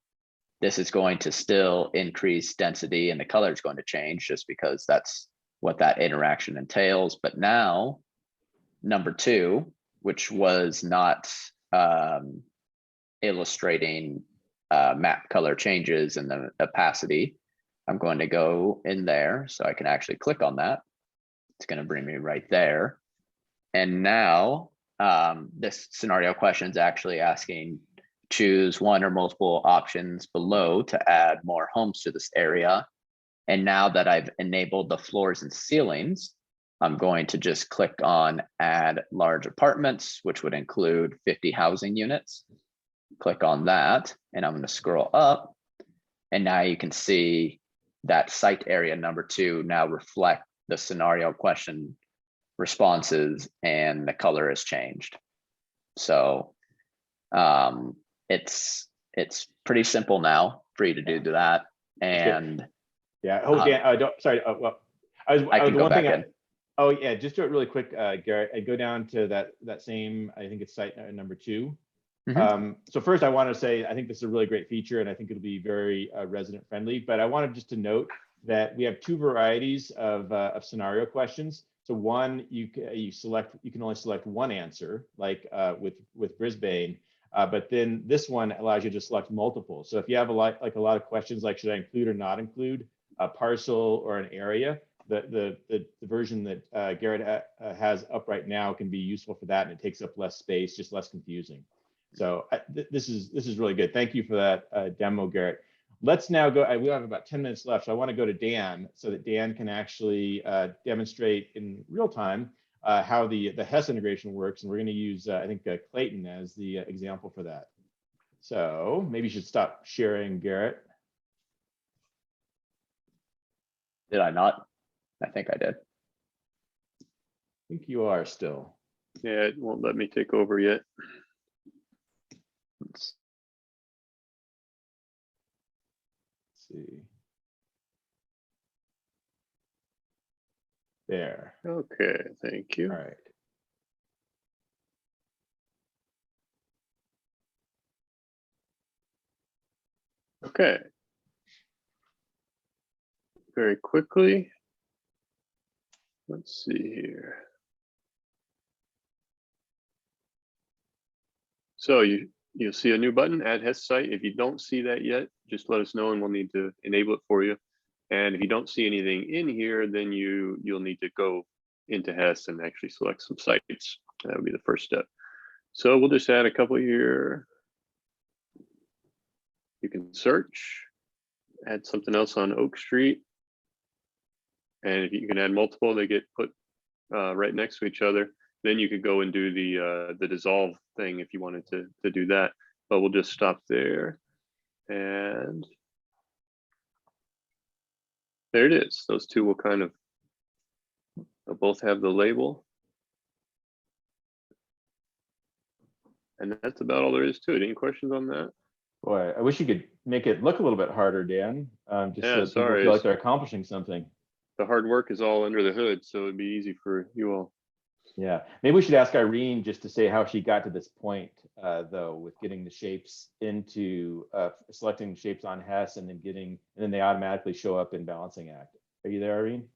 B: This is going to still increase density, and the color is going to change just because that's what that interaction entails. But now, number 2, which was not illustrating map color changes and the opacity, I'm going to go in there so I can actually click on that. It's going to bring me right there. And now this scenario question is actually asking, choose one or multiple options below to add more homes to this area. And now that I've enabled the floors and ceilings, I'm going to just click on add large apartments, which would include 50 housing units. Click on that, and I'm going to scroll up. And now you can see that site area number 2 now reflect the scenario question responses, and the color has changed. So it's pretty simple now for you to do that. And
A: yeah, oh Dan, sorry, well,
B: I can go back in.
A: Oh yeah, just do it really quick, Garrett. I go down to that same, I think it's site number 2. So first I want to say, I think this is a really great feature, and I think it'll be very resident friendly, but I wanted just to note that we have 2 varieties of scenario questions. So one, you can only select one answer, like with Brisbane, but then this one allows you to select multiple. So if you have a lot of questions, like should I include or not include a parcel or an area, the version that Garrett has up right now can be useful for that, and it takes up less space, just less confusing. So this is really good. Thank you for that demo, Garrett. Let's now go. We have about 10 minutes left, so I want to go to Dan so that Dan can actually demonstrate in real time how the Hess integration works, and we're going to use I think Clayton as the example for that. So maybe you should stop sharing, Garrett.
B: Did I not? I think I did.
A: I think you are still.
H: Yeah, it won't let me take over yet.
A: Let's see. There.
H: Okay, thank you.
A: All right.
H: Okay. Very quickly. Let's see here. So you'll see a new button, add Hess site. If you don't see that yet, just let us know and we'll need to enable it for you. And if you don't see anything in here, then you'll need to go into Hess and actually select some sites. That would be the first step. So we'll just add a couple here. You can search, add something else on Oak Street. And if you can add multiple, they get put right next to each other. Then you could go and do the dissolve thing if you wanted to do that. But we'll just stop there. And there it is. Those two will kind of, they'll both have the label. And that's about all there is to it. Any questions on that?
A: Boy, I wish you could make it look a little bit harder, Dan. Just
H: Yeah,
A: so people feel like they're accomplishing something.
H: The hard work is all under the hood, so it'd be easy for you all.
A: Yeah, maybe we should ask Irene just to say how she got to this point, though, with getting the shapes into selecting shapes on Hess and then they automatically show up in Balancing Act. Are you there, Irene?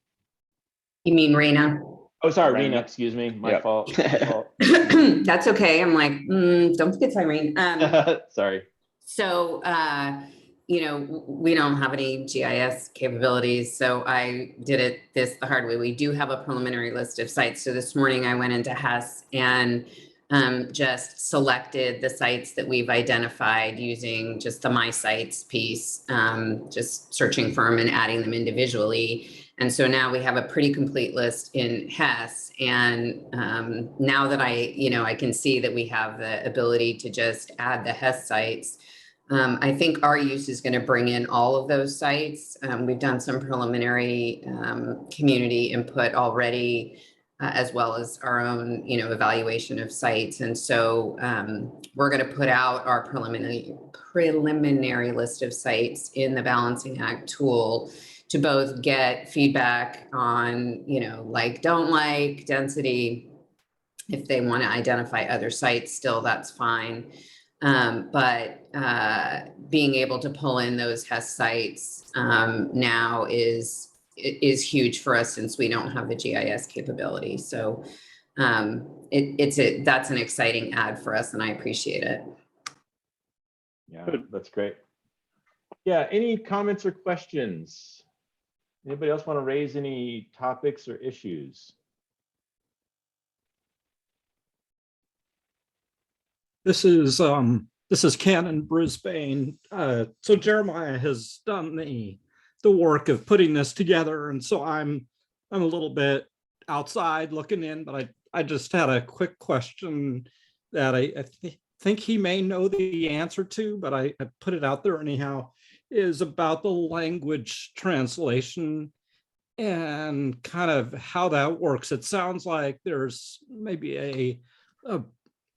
C: You mean Rena?
A: Oh, sorry, Rena. Excuse me. My fault.
C: That's okay. I'm like, don't forget Irene.
A: Sorry.
C: So, you know, we don't have any GIS capabilities, so I did the hard way. We do have a preliminary list of sites. So this morning I went into Hess and just selected the sites that we've identified using just the My Sites piece, just searching for them and adding them individually. And so now we have a pretty complete list in Hess. And now that I can see that we have the ability to just add the Hess sites, I think our use is going to bring in all of those sites. We've done some preliminary community input already, as well as our own, evaluation of sites. And so we're going to put out our preliminary list of sites in the Balancing Act tool to both get feedback on, like, don't like, density. If they want to identify other sites, still, that's fine. But being able to pull in those Hess sites now is huge for us since we don't have the GIS capability. So that's an exciting add for us, and I appreciate it.
A: Yeah, that's great. Yeah, any comments or questions? Anybody else want to raise any topics or issues?
M: This is Ken in Brisbane. So Jeremiah has done the work of putting this together, and so I'm a little bit outside looking in, but I just had a quick question that I think he may know the answer to, but I put it out there anyhow, is about the language translation and kind of how that works. It sounds like there's maybe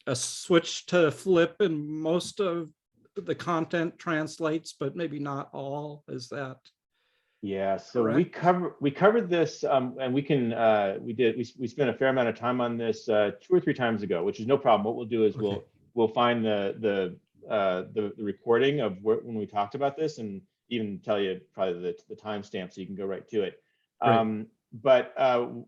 M: a switch to flip and most of the content translates, but maybe not all. Is that?
A: Yeah, so
M: correct?
A: we covered this, and we spent a fair amount of time on this 2 or 3 times ago, which is no problem. What we'll do is we'll find the recording of when we talked about this, and even tell you probably the timestamp so you can go right to it. But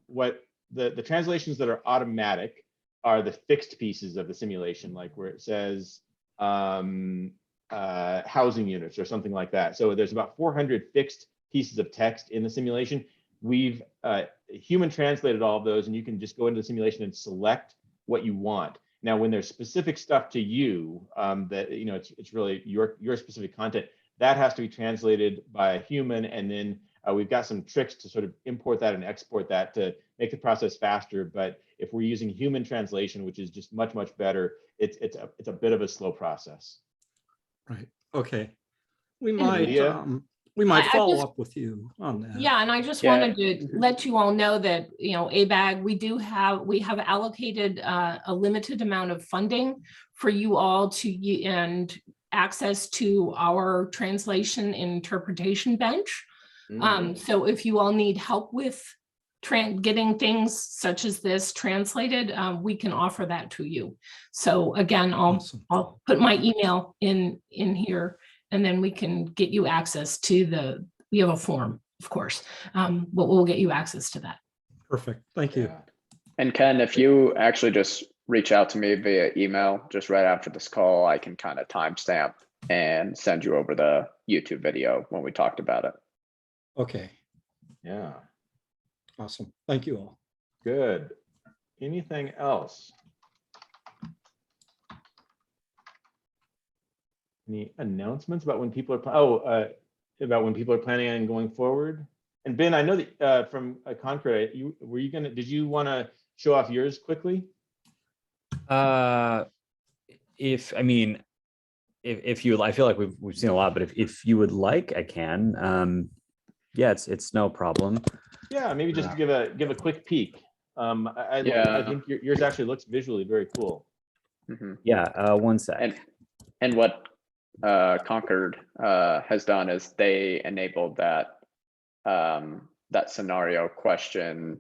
A: what the translations that are automatic are the fixed pieces of the simulation, like where it says housing units or something like that. So there's about 400 fixed pieces of text in the simulation. We've human translated all of those, and you can just go into the simulation and select what you want. Now, when there's specific stuff to you, that it's really your specific content, that has to be translated by a human, and then we've got some tricks to sort of import that and export that to make the process faster. But if we're using human translation, which is just much better, it's a bit of a slow process.
M: Right. Okay. We might follow up with you on that.
L: Yeah, and I just wanted to let you all know that, ABAG, we have allocated a limited amount of funding for you all and access to our translation and interpretation bench. So if you all need help with getting things such as this translated, we can offer that to you. So again, I'll put my email in here, and then we can get you access to we have a form, of course, but we'll get you access to that.
M: Perfect. Thank you.
B: And Ken, if you actually just reach out to me via email just right after this call, I can kind of timestamp and send you over the YouTube video when we talked about it.
M: Okay,
A: Yeah,
M: awesome. Thank you all.
A: good. Anything else? Any announcements about when people are, about when people are planning on going forward? And Ben, I know that from Concord, did you want to show off yours quickly?
J: If you, I feel like we've seen a lot, but if you would like, I can. Yeah, it's no problem.
A: Yeah, maybe just to give a quick peek. I think yours actually looks visually very cool.
J: Yeah, one sec.
B: And what Concord has done is they enabled that that scenario question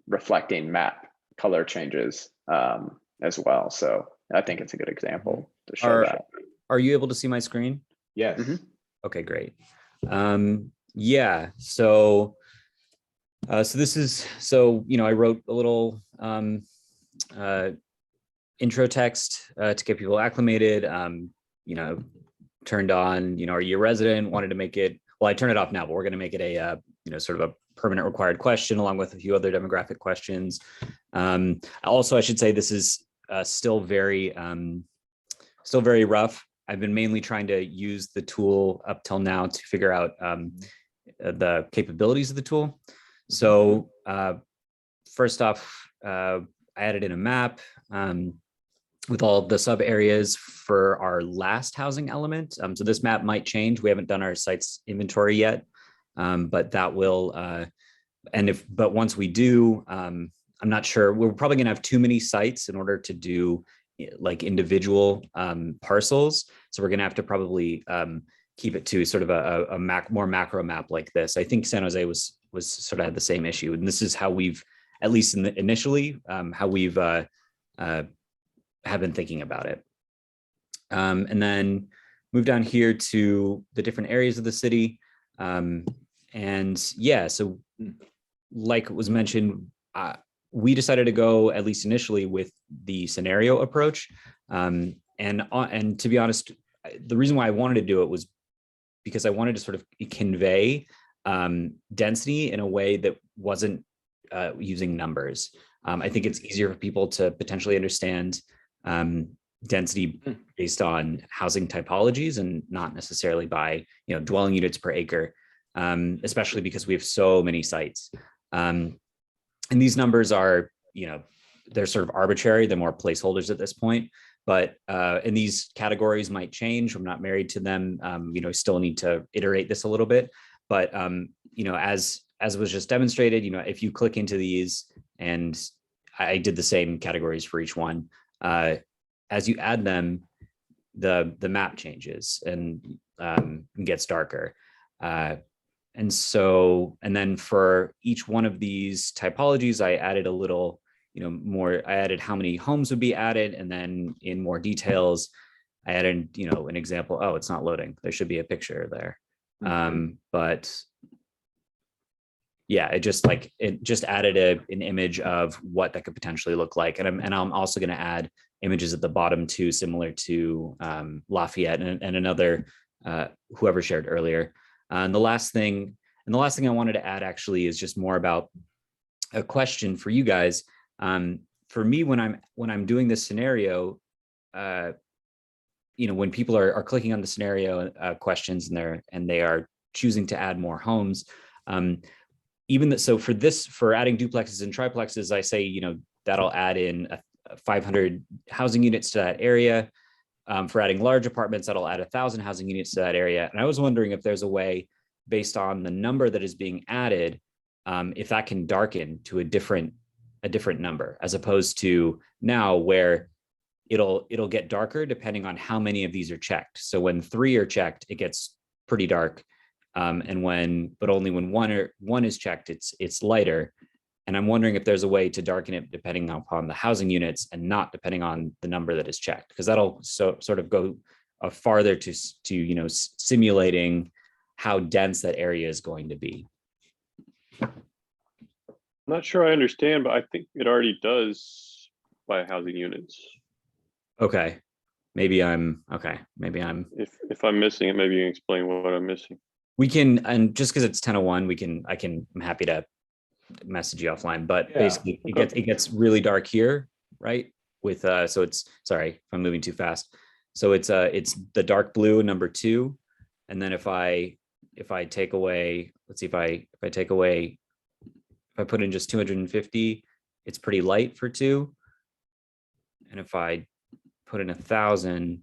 B: reflecting map color changes as well. So I think it's a good example to show that.
J: Are you able to see my screen?
A: Yes.
J: Okay, great. Yeah, so this is, I wrote a little intro text to get people acclimated, turned on, are you a resident? Wanted to make it, well, I turned it off now, but we're going to make it a, sort of a permanent required question along with a few other demographic questions. Also, I should say this is still very rough. I've been mainly trying to use the tool up till now to figure out the capabilities of the tool. So first off, I added in a map with all of the sub areas for our last housing element. So this map might change. We haven't done our sites inventory yet, but that will, but once we do, I'm not sure, we're probably gonna have too many sites in order to do like individual parcels. So we're gonna have to probably keep it to sort of a more macro map like this. I think San Jose was sort of had the same issue. And this is how we've, at least initially, how we've have been thinking about it. And then move down here to the different areas of the city. And yeah, so like it was mentioned, we decided to go, at least initially, with the scenario approach. And to be honest, the reason why I wanted to do it was because I wanted to sort of convey density in a way that wasn't using numbers. I think it's easier for people to potentially understand density based on housing typologies and not necessarily by dwelling units per acre, especially because we have so many sites. And these numbers are, they're sort of arbitrary, they're more placeholders at this point. But and these categories might change. I'm not married to them. Still need to iterate this a little bit. But as was just demonstrated, if you click into these, and I did the same categories for each one, as you add them, the map changes and gets darker. And then for each one of these typologies, I added a little, more, I added how many homes would be added. And then in more details, I added, an example. Oh, it's not loading. There should be a picture there. But yeah, it just added an image of what that could potentially look like. And I'm also going to add images at the bottom too, similar to Lafayette and another, whoever shared earlier. And the last thing I wanted to add actually is just more about a question for you guys. For me, when I'm doing this scenario, when people are clicking on the scenario questions and they are choosing to add more homes, so for adding duplexes and triplexes, I say, that'll add in 500 housing units to that area. For adding large apartments, that'll add 1,000 housing units to that area. And I was wondering if there's a way, based on the number that is being added, if that can darken to a different number, as opposed to now where it'll get darker depending on how many of these are checked. So when 3 are checked, it gets pretty dark. But only when one is checked, it's lighter. And I'm wondering if there's a way to darken it depending upon the housing units and not depending on the number that is checked, because that'll sort of go farther to simulating how dense that area is going to be.
H: I'm not sure I understand, but I think it already does by housing units.
J: Okay. Maybe I'm okay. Maybe I'm.
H: If I'm missing it, maybe you can explain what I'm missing.
J: We can, and just because it's 10:01, I'm happy to message you offline. But
A: Yeah,
J: basically, it gets really dark here, right? With so it's sorry if I'm moving too fast. So it's the dark blue number 2, and then if I take away, let's see, if I put in just 250, it's pretty light for 2. And if I put in 1,000,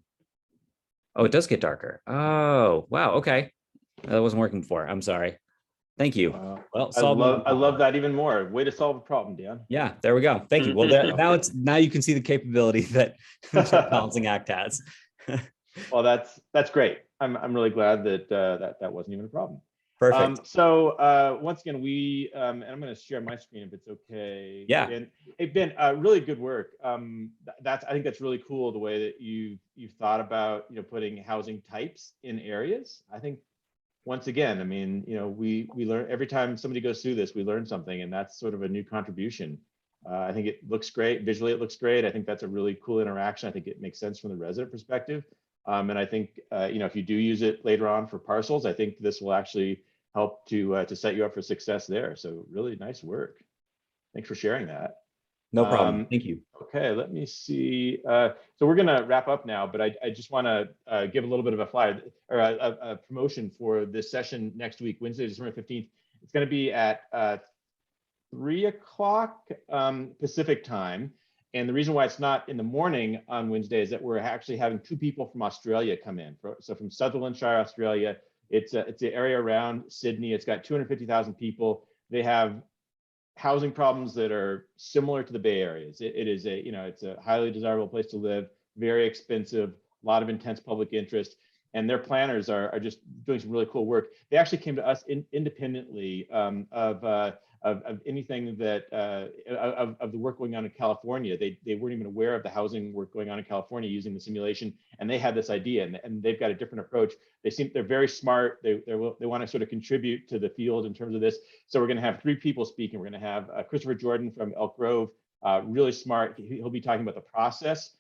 J: oh, it does get darker. Oh, wow. Okay. That wasn't working before. I'm sorry. Thank you. Well,
A: I love that even more. Way to solve a problem, Dan.
J: Yeah, there we go. Thank you. Well, now you can see the capability that the Balancing Act has.
A: Well, that's great. I'm really glad that that wasn't even a problem.
J: Perfect.
A: So once again, and I'm going to share my screen if it's okay.
J: Yeah.
A: Hey, Ben, really good work. I think that's really cool the way that you've thought about putting housing types in areas. I think once again, I mean, we learn every time somebody goes through this, we learn something, and that's sort of a new contribution. I think it looks great visually. It looks great. I think that's a really cool interaction. I think it makes sense from the resident perspective. And I think if you do use it later on for parcels, I think this will actually help to set you up for success there. So really nice work. Thanks for sharing that.
J: No problem. Thank you.
A: Okay, let me see. So we're going to wrap up now, but I just want to give a little bit of a flyer or a promotion for this session next week, Wednesday, December 15th. It's going to be at 3 o'clock Pacific time. And the reason why it's not in the morning on Wednesday is that we're actually having 2 people from Australia come in. So from Sutherlandshire, Australia, it's the area around Sydney. It's got 250,000 people. They have housing problems that are similar to the Bay Areas. It is it's a highly desirable place to live, very expensive, a lot of intense public interest, and their planners are just doing some really cool work. They actually came to us independently of anything that of the work going on in California. They weren't even aware of the housing work going on in California using the simulation, and they had this idea, and they've got a different approach. They're very smart. They want to sort of contribute to the field in terms of this. So we're going to have 3 people speaking. We're going to have Christopher Jordan from Elk Grove, really smart. He'll be talking about the process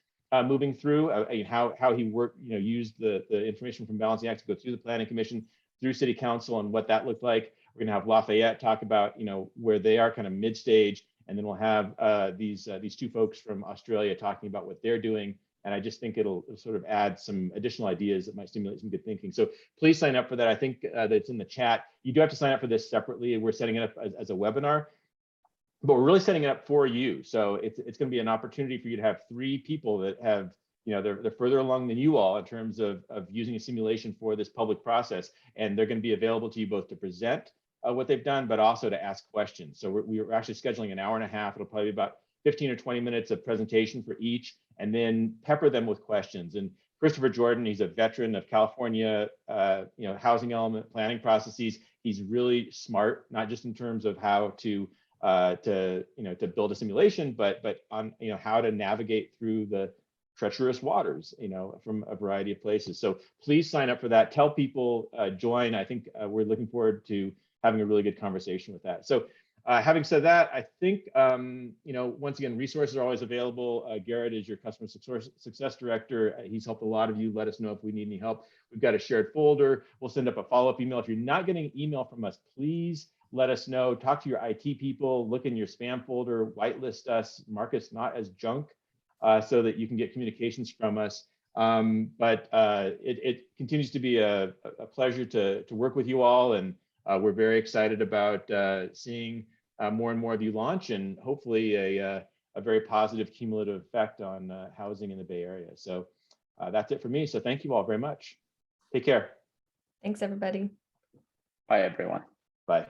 A: moving through, how he worked, used the information from Balancing Act to go through the Planning Commission, through City Council, and what that looked like. We're going to have Lafayette talk about, where they are kind of mid-stage, and then we'll have these 2 folks from Australia talking about what they're doing. And I just think it'll sort of add some additional ideas that might stimulate some good thinking. So please sign up for that. I think that it's in the chat. You do have to sign up for this separately. We're setting it up as a webinar, but we're really setting it up for you. So it's going to be an opportunity for you to have 3 people that have, they're further along than you all in terms of using a simulation for this public process. And they're going to be available to you both to present what they've done, but also to ask questions. So we're actually scheduling an hour and a half. It'll probably be about 15 or 20 minutes of presentation for each, and then pepper them with questions. And Christopher Jordan, he's a veteran of California, housing element planning processes. He's really smart, not just in terms of how to build a simulation, but on how to navigate through the treacherous waters, from a variety of places. So please sign up for that. Tell people, join. I think we're looking forward to having a really good conversation with that. So having said that, I think, once again, resources are always available. Garrett is your customer success director. He's helped a lot of you. Let us know if we need any help. We've got a shared folder. We'll send up a follow-up email. If you're not getting an email from us, please let us know. Talk to your IT people, look in your spam folder, whitelist us, mark us not as junk, so that you can get communications from us. But it continues to be a pleasure to work with you all, and we're very excited about seeing more and more of you launch, and hopefully a very positive cumulative effect on housing in the Bay Area. So that's it for me. So thank you all very much. Take care.
D: Thanks, everybody.
B: Bye, everyone.
A: Bye.